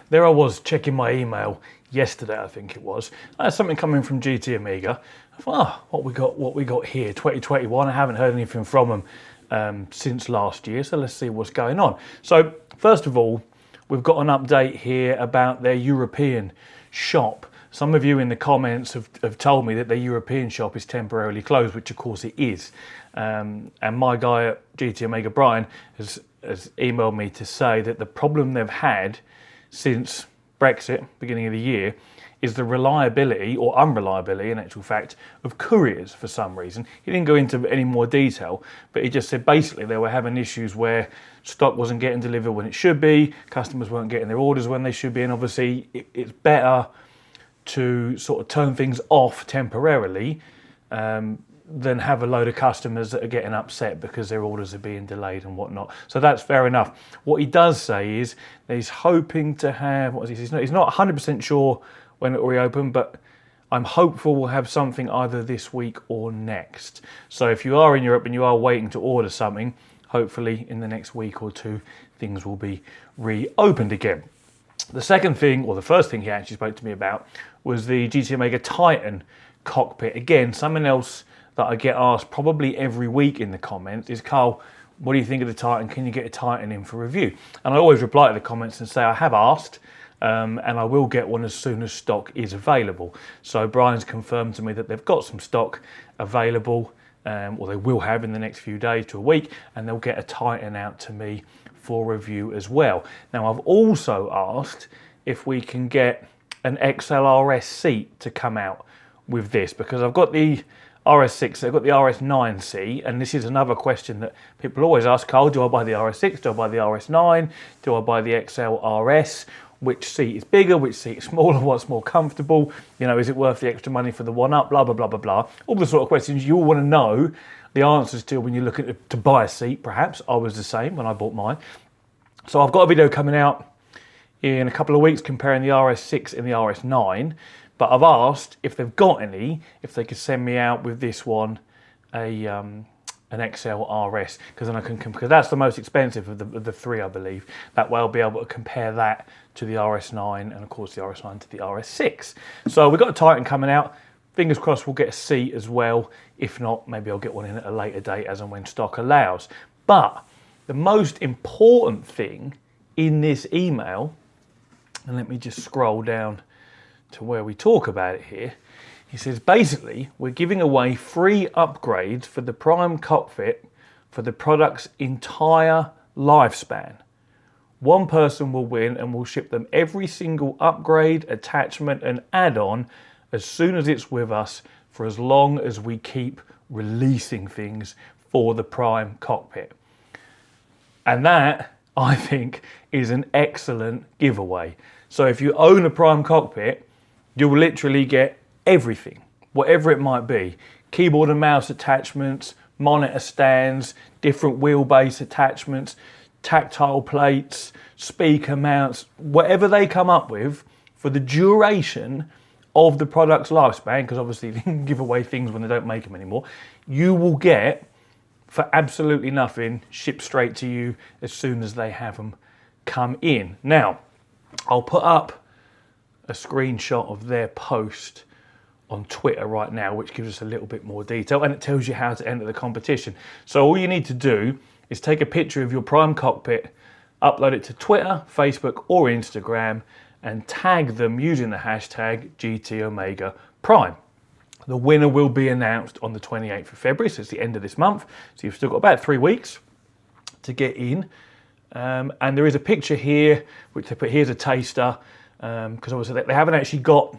there I was checking my email yesterday, I think it was. I had something coming from GT Amiga. I thought, what we got here, 2021. I haven't heard anything from them since last year, so let's see what's going on. So first of all, we've got an update here about their European shop. Some of you in the comments have told me that their European shop is temporarily closed, which of course it is. And my guy at GT Amiga, Brian, has emailed me to say that the problem they've had since Brexit, beginning of the year, is the reliability or unreliability, in actual fact, of couriers for some reason. He didn't go into any more detail, but he just said basically they were having issues where stock wasn't getting delivered when it should be, customers weren't getting their orders when they should be, and obviously it's better to sort of turn things off temporarily than have a load of customers that are getting upset because their orders are being delayed and whatnot. So that's fair enough. What he does say is that he's hoping to have, he's not 100% sure when it will reopen, but I'm hopeful we'll have something either this week or next. So if you are in Europe and you are waiting to order something, hopefully in the next week or two, things will be reopened again. The second thing, or the first thing he actually spoke to me about, was the GT Amiga Titan cockpit. Again, something else that I get asked probably every week in the comments is, Carl, what do you think of the Titan? Can you get a Titan in for review? And I always reply to the comments and say I have asked, and I will get one as soon as stock is available. So Brian's confirmed to me that they've got some stock available, or they will have in the next few days to a week, and they'll get a Titan out to me for review as well. Now I've also asked if we can get an XLRS seat to come out with this, because I've got the RS6, I've got the RS9C, and this is another question that people always ask, Carl, do I buy the RS6, do I buy the RS9, do I buy the XLRS? Which seat is bigger, which seat is smaller, what's more comfortable, you know, is it worth the extra money for the one up, blah, blah, blah, blah, blah. All the sort of questions you all want to know the answers to when you're looking to buy a seat, perhaps. I was the same when I bought mine. So I've got a video coming out in a couple of weeks comparing the RS6 and the RS9, but I've asked if they've got any, if they could send me out with this one an XLRS, because then I can, because that's the most expensive of the three, I believe. That way I'll be able to compare that to the RS9 and of course the RS9 to the RS6. So we've got a Titan coming out. Fingers crossed we'll get a seat as well. If not, maybe I'll get one in at a later date as and when stock allows. But the most important thing in this email, and let me just scroll down to where we talk about it here. He says, basically, we're giving away free upgrades for the Prime cockpit for the product's entire lifespan. One person will win and we'll ship them every single upgrade, attachment and add-on as soon as it's with us for as long as we keep releasing things for the Prime cockpit. And that, I think, is an excellent giveaway. So if you own a Prime cockpit, you'll literally get everything, whatever it might be. Keyboard and mouse attachments, monitor stands, different wheelbase attachments, tactile plates, speaker mounts, whatever they come up with for the duration of the product's lifespan, because obviously they can give away things when they don't make them anymore, you will get for absolutely nothing, shipped straight to you as soon as they have them come in. Now, I'll put up a screenshot of their post on Twitter right now, which gives us a little bit more detail, and it tells you how to enter the competition. So all you need to do is take a picture of your Prime cockpit, upload it to Twitter, Facebook or Instagram, and tag them using the hashtag GTOmegaPrime. The winner will be announced on the 28th of February, so it's the end of this month. So you've still got about 3 weeks to get in. And there is a picture here, which they put, here's a taster, because obviously they haven't actually got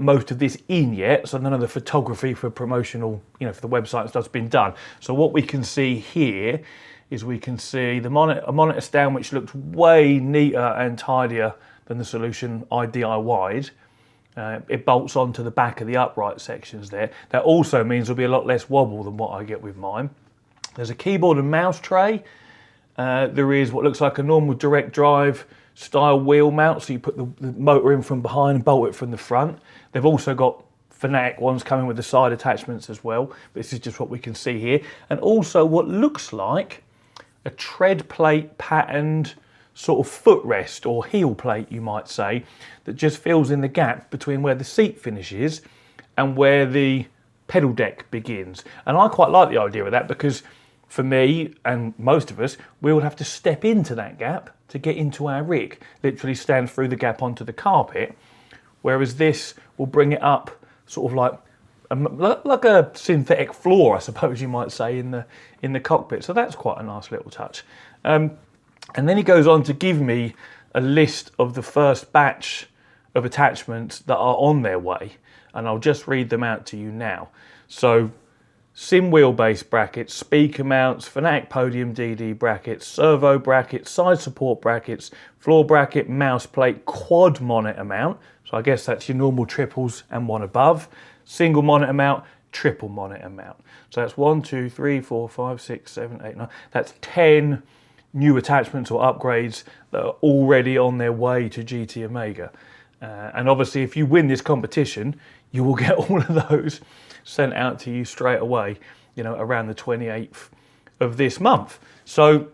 most of this in yet, so none of the photography for promotional, you know, for the website and stuff's been done. So what we can see here is we can see a monitor stand which looks way neater and tidier than the solution I DIY'd. It bolts onto the back of the upright sections there. That also means there'll be a lot less wobble than what I get with mine. There's a keyboard and mouse tray. There is what looks like a normal direct drive style wheel mount, so you put the motor in from behind and bolt it from the front. They've also got Fanatic ones coming with the side attachments as well. But this is just what we can see here. And also what looks like a tread plate patterned sort of footrest or heel plate, you might say, that just fills in the gap between where the seat finishes and where the pedal deck begins. And I quite like the idea of that, because for me and most of us, we will have to step into that gap to get into our rig, literally stand through the gap onto the carpet, whereas this will bring it up sort of like a synthetic floor, I suppose you might say, in the cockpit. So that's quite a nice little touch. And then he goes on to give me a list of the first batch of attachments that are on their way, and I'll just read them out to you now. So sim wheelbase brackets, speaker mounts, Fanatic Podium DD brackets, servo brackets, side support brackets, floor bracket, mouse plate, quad monitor mount. So I guess that's your normal triples and one above. Single monitor mount, triple monitor mount. So that's 1, 2, 3, 4, 5, 6, 7, 8, 9. That's 10 new attachments or upgrades that are already on their way to GT Omega. And obviously, if you win this competition, you will get all of those sent out to you straight away, around the 28th of this month. So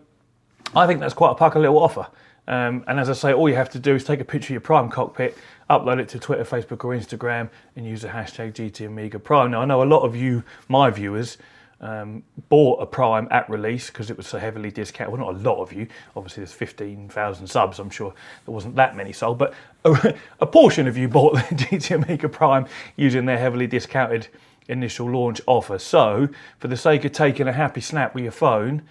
I think that's quite a pucker little offer. And as I say, all you have to do is take a picture of your Prime cockpit, upload it to Twitter, Facebook or Instagram, and use the hashtag GT Omega Prime. Now, I know a lot of you, my viewers, bought a Prime at release because it was so heavily discounted. Well, not a lot of you. Obviously, there's 15,000 subs. I'm sure there wasn't that many sold, but a portion of you bought the GT Omega Prime using their heavily discounted initial launch offer. So, for the sake of taking a happy snap with your phone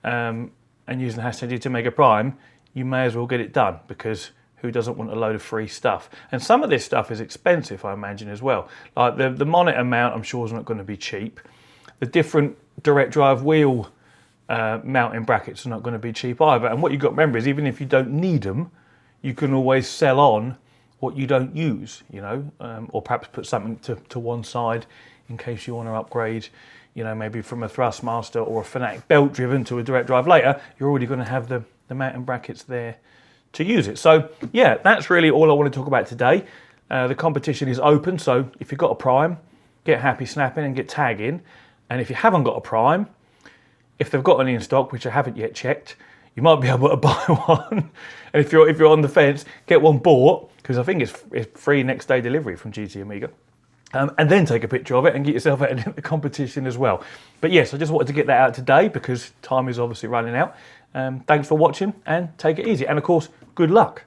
and using the hashtag GT Omega Prime, you may as well get it done, because who doesn't want a load of free stuff? And some of this stuff is expensive, I imagine, as well. Like the monitor mount, I'm sure is not going to be cheap. The different direct drive wheel mounting brackets are not going to be cheap either. And what you've got to remember is, even if you don't need them, you can always sell on what you don't use, or perhaps put something to one side in case you want to upgrade, maybe from a Thrustmaster or a Fanatic belt driven to a direct drive later. You're already going to have the mounting brackets there to use it. So yeah, that's really all I want to talk about today. The competition is open, so if you've got a Prime, get happy snapping and get tagging. And if you haven't got a Prime, if they've got any in stock, which I haven't yet checked, you might be able to buy one. And if you're on the fence, get one bought, because I think it's free next day delivery from GT Omega. And then take a picture of it and get yourself out in the competition as well. But yes, I just wanted to get that out today because time is obviously running out. Thanks for watching, and take it easy. And of course, good luck.